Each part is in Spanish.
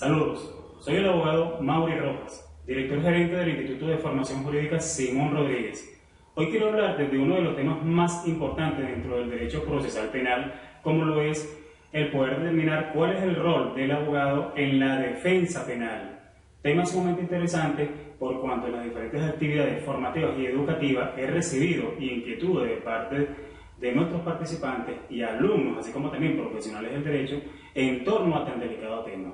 Saludos, soy el abogado Mauri Rojas, director gerente del Instituto de Formación Jurídica Simón Rodríguez. Hoy quiero hablarte de uno de los temas más importantes dentro del derecho procesal penal, como lo es el poder determinar cuál es el rol del abogado en la defensa penal. Tema sumamente interesante por cuanto en las diferentes actividades formativas y educativas he recibido inquietudes de parte de nuestros participantes y alumnos, así como también profesionales del derecho, en torno a tan delicado tema.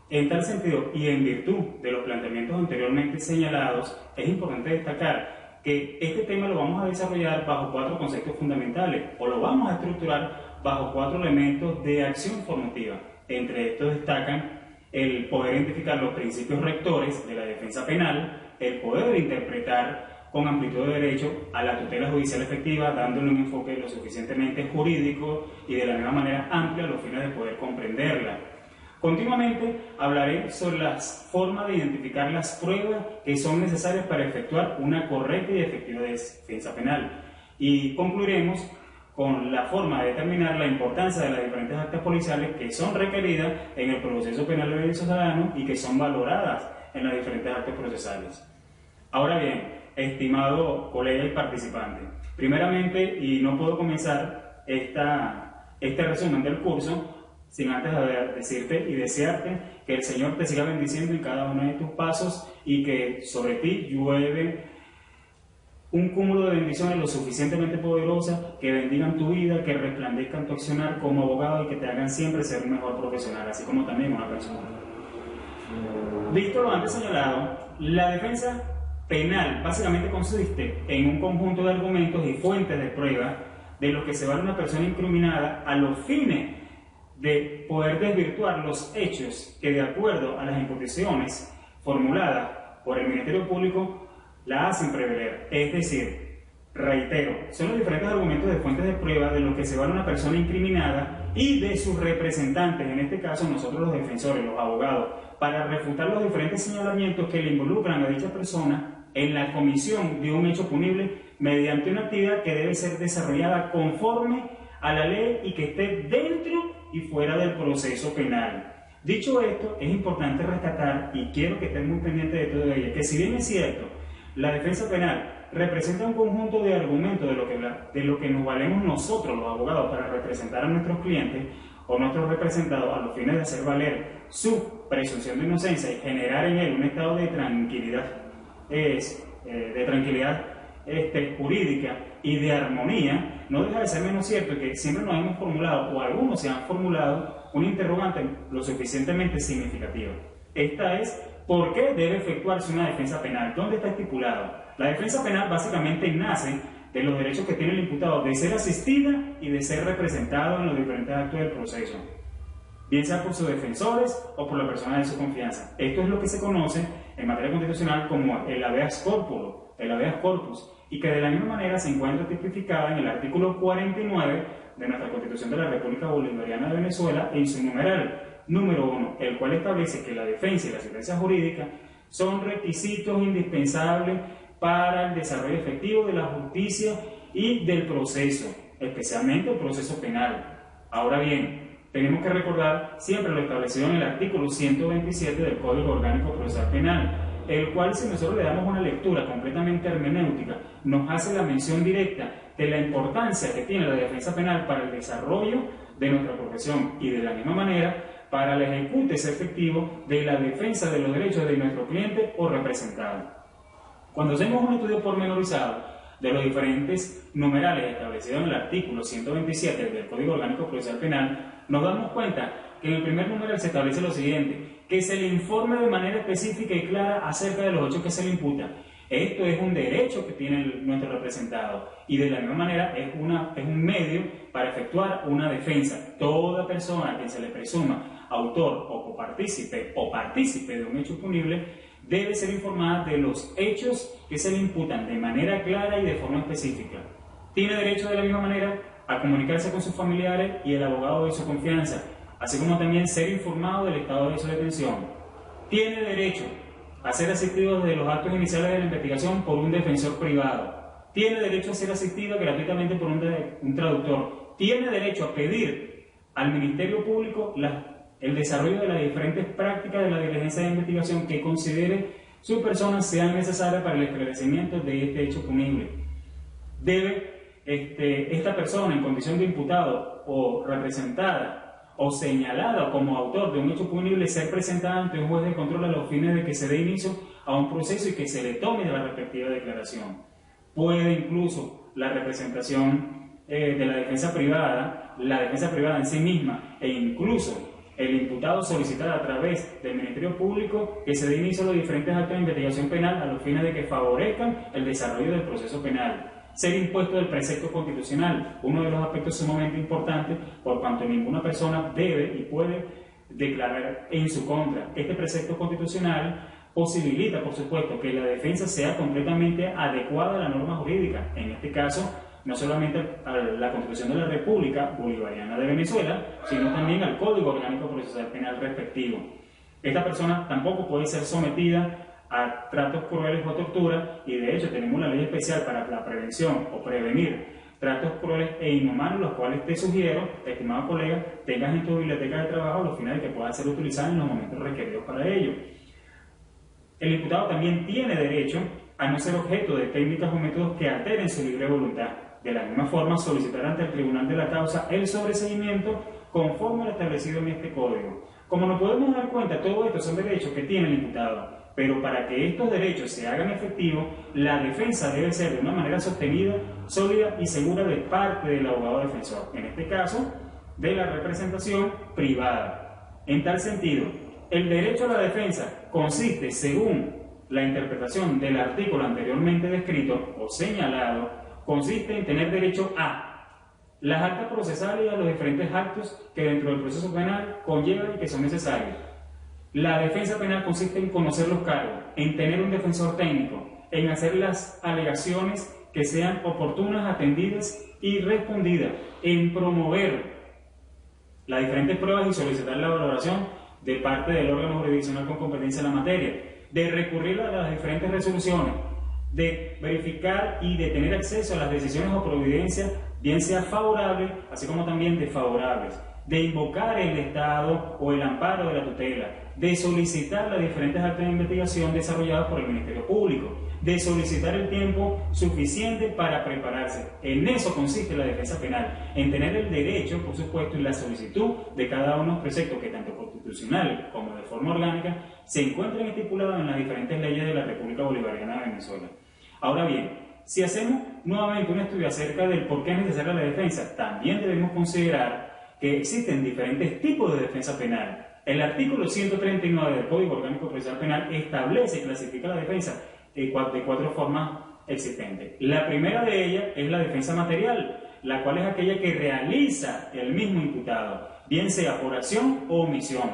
En tal sentido, y en virtud de los planteamientos anteriormente señalados, es importante destacar que este tema lo vamos a desarrollar bajo 4 conceptos fundamentales, o lo vamos a estructurar bajo 4 elementos de acción formativa. Entre estos destacan el poder identificar los principios rectores de la defensa penal, el poder interpretar con amplitud de derecho a la tutela judicial efectiva, dándole un enfoque lo suficientemente jurídico y de la misma manera amplia a los fines de poder comprenderla. Continuamente hablaré sobre las formas de identificar las pruebas que son necesarias para efectuar una correcta y efectiva defensa penal. Y concluiremos con la forma de determinar la importancia de las diferentes actas policiales que son requeridas en el proceso penal del ciudadano y que son valoradas en las diferentes actas procesales. Ahora bien, estimado colega y participante, primeramente, y no puedo comenzar este resumen del curso sin antes decirte y desearte que el Señor te siga bendiciendo en cada uno de tus pasos y que sobre ti llueve un cúmulo de bendiciones lo suficientemente poderosas que bendigan tu vida, que resplandezcan tu accionar como abogado y que te hagan siempre ser un mejor profesional, así como también una persona. Visto lo antes señalado, la defensa penal básicamente consiste en un conjunto de argumentos y fuentes de prueba de los que se vale una persona incriminada a los fines de poder desvirtuar los hechos que, de acuerdo a las imputaciones formuladas por el Ministerio Público, la hacen prevaler. Es decir, reitero, son los diferentes argumentos de fuentes de prueba de los que se vale una persona incriminada y de sus representantes, en este caso nosotros los defensores, los abogados, para refutar los diferentes señalamientos que le involucran a dicha persona en la comisión de un hecho punible mediante una actividad que debe ser desarrollada conforme a la ley y que esté dentro y fuera del proceso penal. Dicho esto, es importante rescatar, y quiero que estén muy pendientes de todo ello, que si bien es cierto, la defensa penal representa un conjunto de argumentos de lo que nos valemos nosotros los abogados para representar a nuestros clientes o nuestros representados a los fines de hacer valer su presunción de inocencia y generar en él un estado de tranquilidad, jurídica y de armonía, no deja de ser menos cierto que siempre nos hemos formulado, o algunos se han formulado, un interrogante lo suficientemente significativo. Esta es: ¿por qué debe efectuarse una defensa penal? ¿Dónde está estipulado? La defensa penal básicamente nace de los derechos que tiene el imputado de ser asistida y de ser representado en los diferentes actos del proceso, bien sea por sus defensores o por la persona de su confianza. Esto es lo que se conoce en materia constitucional como el habeas corpus, y que de la misma manera se encuentra tipificada en el artículo 49 de nuestra Constitución de la República Bolivariana de Venezuela en su numeral número 1, el cual establece que la defensa y la asistencia jurídica son requisitos indispensables para el desarrollo efectivo de la justicia y del proceso, especialmente el proceso penal. Ahora bien, tenemos que recordar siempre lo establecido en el artículo 127 del Código Orgánico Procesal Penal, el cual, si nosotros le damos una lectura completamente hermenéutica, nos hace la mención directa de la importancia que tiene la defensa penal para el desarrollo de nuestra profesión y de la misma manera para el ejecute efectivo de la defensa de los derechos de nuestro cliente o representado. Cuando hacemos un estudio pormenorizado de los diferentes numerales establecidos en el artículo 127 del Código Orgánico Procesal Penal, nos damos cuenta que en el primer numeral se establece lo siguiente: que se le informe de manera específica y clara acerca de los hechos que se le imputan. Esto es un derecho que tiene nuestro representado y de la misma manera es un medio para efectuar una defensa. Toda persona a quien se le presuma autor o copartícipe o partícipe de un hecho punible debe ser informada de los hechos que se le imputan de manera clara y de forma específica. Tiene derecho de la misma manera a comunicarse con sus familiares y el abogado de su confianza, así como también ser informado del estado de su detención. Tiene derecho a ser asistido desde los actos iniciales de la investigación por un defensor privado. Tiene derecho a ser asistido gratuitamente por un traductor. Tiene derecho a pedir al Ministerio Público las el desarrollo de las diferentes prácticas de la diligencia de investigación que considere su persona sean necesarias para el esclarecimiento de este hecho punible. Debe esta persona en condición de imputado o representada o señalada como autor de un hecho punible ser presentada ante un juez de control a los fines de que se dé inicio a un proceso y que se le tome de la respectiva declaración. Puede incluso la representación de la defensa privada en sí misma, e incluso el imputado solicitar a través del Ministerio Público que se dé inicio a los diferentes actos de investigación penal a los fines de que favorezcan el desarrollo del proceso penal. Ser impuesto del precepto constitucional, uno de los aspectos sumamente importantes, por cuanto ninguna persona debe y puede declarar en su contra. Este precepto constitucional posibilita, por supuesto, que la defensa sea completamente adecuada a la norma jurídica, en este caso, no solamente a la Constitución de la República Bolivariana de Venezuela, sino también al Código Orgánico Procesal Penal respectivo. Esta persona tampoco puede ser sometida a tratos crueles o tortura, y de hecho tenemos una ley especial para la prevención o prevenir tratos crueles e inhumanos, los cuales te sugiero, estimado colega, tengas en tu biblioteca de trabajo a los fines de que puedan ser utilizados en los momentos requeridos para ello. El imputado también tiene derecho a no ser objeto de técnicas o métodos que alteren su libre voluntad. De la misma forma, solicitar ante el tribunal de la causa el sobreseimiento conforme a lo establecido en este código. Como nos podemos dar cuenta, todo esto son derechos que tiene el imputado, pero para que estos derechos se hagan efectivos, la defensa debe ser de una manera sostenida, sólida y segura de parte del abogado defensor, en este caso, de la representación privada. En tal sentido, el derecho a la defensa consiste, según la interpretación del artículo anteriormente descrito o señalado, consiste en tener derecho a las actas procesales y a los diferentes actos que dentro del proceso penal conllevan y que son necesarios. La defensa penal consiste en conocer los cargos, en tener un defensor técnico, en hacer las alegaciones que sean oportunas, atendidas y respondidas, en promover las diferentes pruebas y solicitar la valoración de parte del órgano jurisdiccional con competencia en la materia, de recurrir a las diferentes resoluciones, de verificar y de tener acceso a las decisiones o providencias, bien sea favorables, así como también desfavorables, de invocar el Estado o el amparo de la tutela, de solicitar las diferentes actas de investigación desarrolladas por el Ministerio Público, de solicitar el tiempo suficiente para prepararse. En eso consiste la defensa penal, en tener el derecho, por supuesto, y la solicitud de cada uno de los preceptos que tanto constitucional como de forma orgánica se encuentran estipulados en las diferentes leyes de la República Bolivariana de Venezuela. Ahora bien, si hacemos nuevamente un estudio acerca del por qué es necesaria la defensa, también debemos considerar que existen diferentes tipos de defensa penal. El artículo 139 del Código Orgánico Procesal Penal establece y clasifica la defensa de cuatro formas existentes. La primera de ellas es la defensa material, la cual es aquella que realiza el mismo imputado, bien sea por acción o omisión,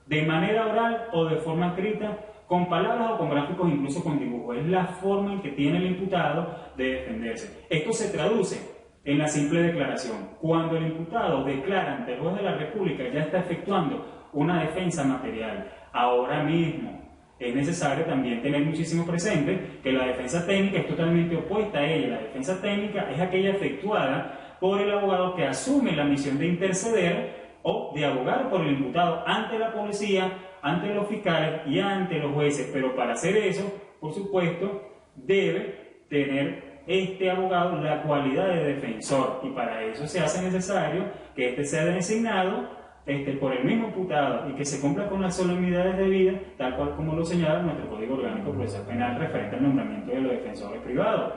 de manera oral o de forma escrita, con palabras o con gráficos, incluso con dibujos. Es la forma en que tiene el imputado de defenderse. Esto se traduce en la simple declaración. Cuando el imputado declara ante el juez de la República, ya está efectuando una defensa material. Ahora mismo es necesario también tener muchísimo presente que la defensa técnica es totalmente opuesta a ella. La defensa técnica es aquella efectuada por el abogado que asume la misión de interceder o de abogar por el imputado ante la policía, ante los fiscales y ante los jueces. Pero para hacer eso, por supuesto, debe tener este abogado la cualidad de defensor, y para eso se hace necesario que éste sea designado por el mismo imputado y que se cumpla con las solemnidades debidas, tal cual como lo señala nuestro Código Orgánico Procesal Penal referente al nombramiento de los defensores privados.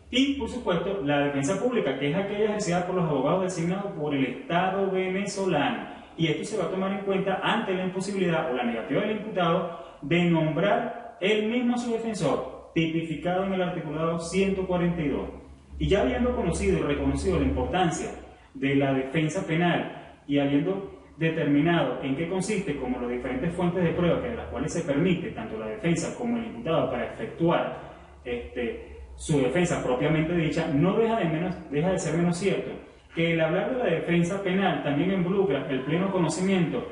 Y, por supuesto, la defensa pública, que es aquella ejercida por los abogados designados por el Estado venezolano. Y esto se va a tomar en cuenta ante la imposibilidad o la negativa del imputado de nombrar él mismo a su defensor, tipificado en el articulado 142. Y ya habiendo conocido y reconocido la importancia de la defensa penal y habiendo determinado en qué consiste como las diferentes fuentes de prueba que de las cuales se permite tanto la defensa como el imputado para efectuar su defensa propiamente dicha, no deja de ser menos cierto que el hablar de la defensa penal también involucra el pleno conocimiento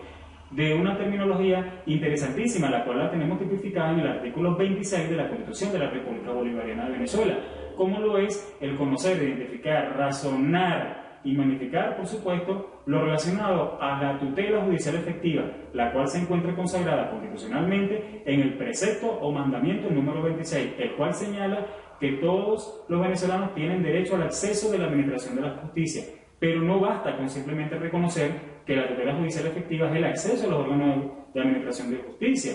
de una terminología interesantísima, la cual la tenemos tipificada en el artículo 26 de la Constitución de la República Bolivariana de Venezuela, como lo es el conocer, identificar, razonar y magnificar, por supuesto, lo relacionado a la tutela judicial efectiva, la cual se encuentra consagrada constitucionalmente en el precepto o mandamiento número 26, el cual señala que todos los venezolanos tienen derecho al acceso de la administración de la justicia, pero no basta con simplemente reconocer que la tutela judicial efectiva es el acceso a los órganos de administración de justicia.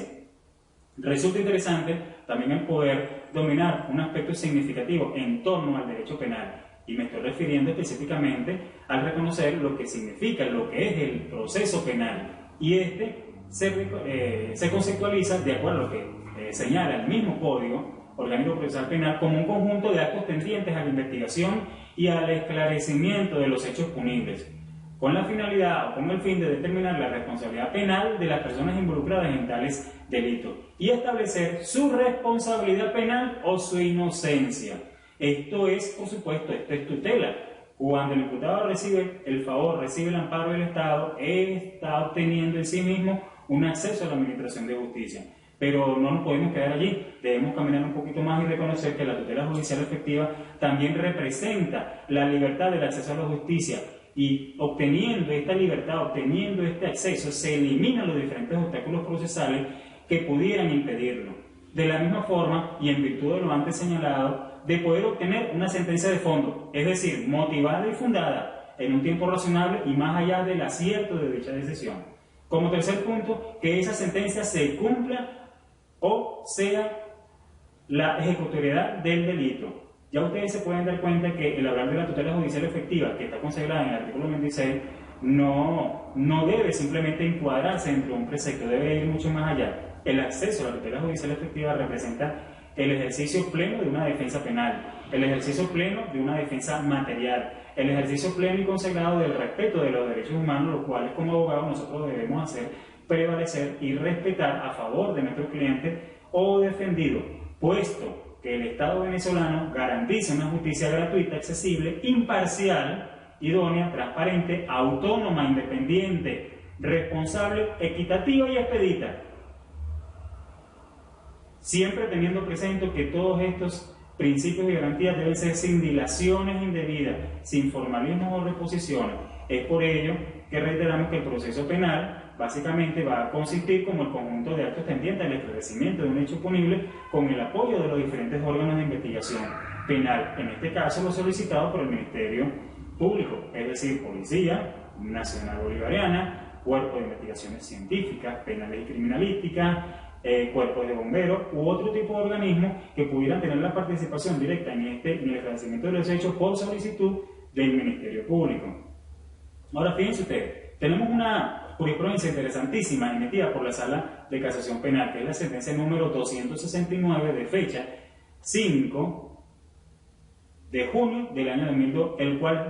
Resulta interesante también el poder dominar un aspecto significativo en torno al derecho penal, y me estoy refiriendo específicamente al reconocer lo que significa, lo que es el proceso penal, y este se conceptualiza de acuerdo a lo que señala el mismo Código Orgánico Procesal Penal como un conjunto de actos tendientes a la investigación y al esclarecimiento de los hechos punibles, con la finalidad o con el fin de determinar la responsabilidad penal de las personas involucradas en tales delitos y establecer su responsabilidad penal o su inocencia. Esto es, por supuesto, esto es tutela. Cuando el imputado recibe el favor, recibe el amparo del Estado, está obteniendo en sí mismo un acceso a la administración de justicia. Pero no nos podemos quedar allí, debemos caminar un poquito más y reconocer que la tutela judicial efectiva también representa la libertad del acceso a la justicia, y obteniendo esta libertad, obteniendo este acceso, se eliminan los diferentes obstáculos procesales que pudieran impedirlo. De la misma forma, y en virtud de lo antes señalado, de poder obtener una sentencia de fondo, es decir, motivada y fundada en un tiempo razonable y más allá del acierto de dicha decisión. Como tercer punto, que esa sentencia se cumpla o sea la ejecutoriedad del delito. Ya ustedes se pueden dar cuenta que el hablar de la tutela judicial efectiva, que está consagrada en el artículo 26, no debe simplemente encuadrarse dentro de un precepto, debe ir mucho más allá. El acceso a la tutela judicial efectiva representa el ejercicio pleno de una defensa penal, el ejercicio pleno de una defensa material, el ejercicio pleno y consagrado del respeto de los derechos humanos, los cuales como abogados nosotros debemos hacer prevalecer y respetar a favor de nuestro cliente o defendido, puesto que el Estado venezolano garantiza una justicia gratuita, accesible, imparcial, idónea, transparente, autónoma, independiente, responsable, equitativa y expedita. Siempre teniendo presente que todos estos principios y garantías deben ser sin dilaciones indebidas, sin formalismos o reposiciones. Es por ello que reiteramos que el proceso penal básicamente va a consistir como el conjunto de actos tendientes al esclarecimiento de un hecho punible con el apoyo de los diferentes órganos de investigación penal, en este caso lo solicitado por el Ministerio Público, es decir, Policía Nacional Bolivariana, Cuerpo de Investigaciones Científicas, Penales y Criminalísticas, cuerpos de bomberos u otro tipo de organismos que pudieran tener la participación directa en el esclarecimiento de los hechos por solicitud del Ministerio Público. Ahora fíjense ustedes, tenemos una jurisprudencia interesantísima emitida por la Sala de Casación Penal, que es la sentencia número 269 de fecha 5 de junio del año 2002,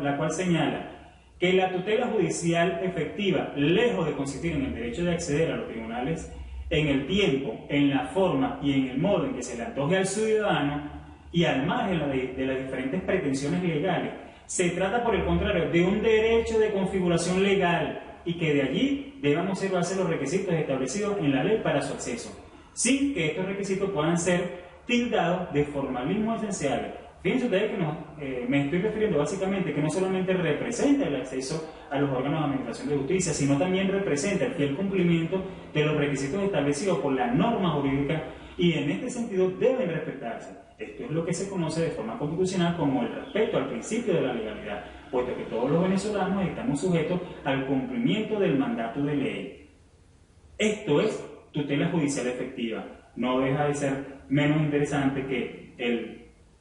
la cual señala que la tutela judicial efectiva, lejos de consistir en el derecho de acceder a los tribunales en el tiempo, en la forma y en el modo en que se le antoje al ciudadano y al margen de las diferentes pretensiones legales, se trata por el contrario de un derecho de configuración legal y que de allí deban observarse los requisitos establecidos en la ley para su acceso, sin que estos requisitos puedan ser tildados de formalismo esenciales. Fíjense ustedes que me estoy refiriendo básicamente que no solamente representa el acceso a los órganos de administración de justicia, sino también representa el fiel cumplimiento de los requisitos establecidos por la norma jurídica y en este sentido deben respetarse. Esto es lo que se conoce de forma constitucional como el respeto al principio de la legalidad, puesto que todos los venezolanos estamos sujetos al cumplimiento del mandato de ley. Esto es tutela judicial efectiva. No deja de ser menos interesante que el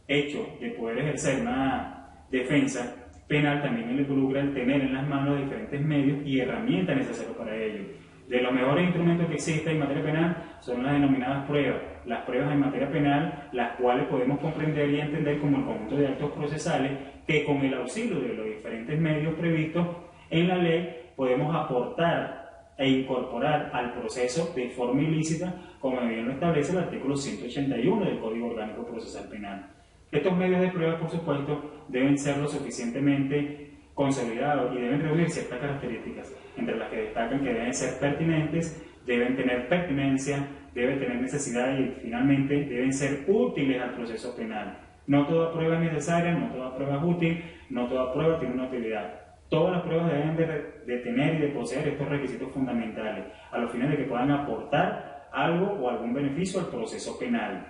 hecho de poder ejercer una defensa penal también involucra el tener en las manos diferentes medios y herramientas necesarias para ello. De los mejores instrumentos que existen en materia penal son las denominadas pruebas. Las pruebas en materia penal, las cuales podemos comprender y entender como el conjunto de actos procesales que con el auxilio de los diferentes medios previstos en la ley podemos aportar e incorporar al proceso de forma ilícita, como bien lo establece el artículo 181 del Código Orgánico Procesal Penal. Estos medios de prueba, por supuesto, deben ser lo suficientemente consolidados y deben reunir ciertas características, entre las que destacan que deben ser pertinentes, deben tener pertinencia, deben tener necesidad y finalmente deben ser útiles al proceso penal. No toda prueba es necesaria, no toda prueba es útil, no toda prueba tiene una utilidad. Todas las pruebas deben de tener y de poseer estos requisitos fundamentales, a los fines de que puedan aportar algo o algún beneficio al proceso penal.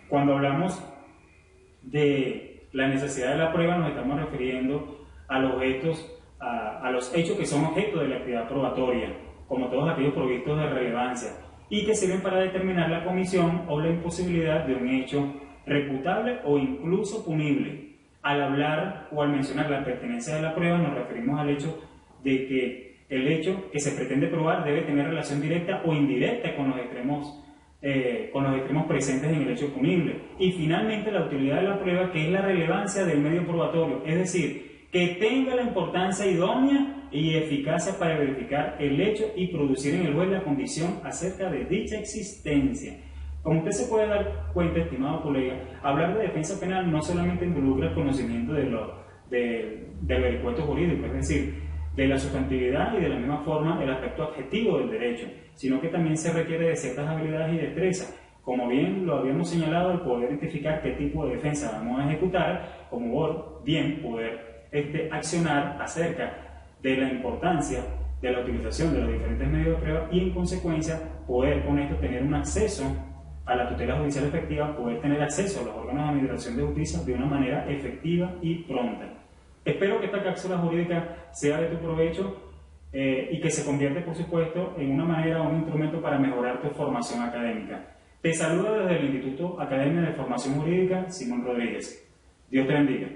Cuando hablamos de la necesidad de la prueba, nos estamos refiriendo a los hechos que son objeto de la actividad probatoria, como todos aquellos provistos de relevancia, y que sirven para determinar la comisión o la imposibilidad de un hecho reputable o incluso punible. Al hablar o al mencionar la pertenencia de la prueba, nos referimos al hecho de que el hecho que se pretende probar debe tener relación directa o indirecta con los extremos presentes en el hecho punible. Y finalmente, la utilidad de la prueba, que es la relevancia del medio probatorio, es decir, que tenga la importancia idónea y eficacia para verificar el hecho y producir en el juez la condición acerca de dicha existencia. Como usted se puede dar cuenta, estimado colega, hablar de defensa penal no solamente involucra el conocimiento del vericueto jurídico, es decir, de la sustantividad y de la misma forma el aspecto adjetivo del derecho, sino que también se requiere de ciertas habilidades y destrezas, como bien lo habíamos señalado, el poder identificar qué tipo de defensa vamos a ejecutar, como bien poder accionar acerca de la importancia de la utilización de los diferentes medios de prueba y en consecuencia poder con esto tener un acceso a la tutela judicial efectiva, poder tener acceso a los órganos de administración de justicia de una manera efectiva y pronta. Espero que esta cápsula jurídica sea de tu provecho y que se convierta, por supuesto, en una manera o un instrumento para mejorar tu formación académica. Te saludo desde el Instituto Academia de Formación Jurídica Simón Rodríguez. Dios te bendiga.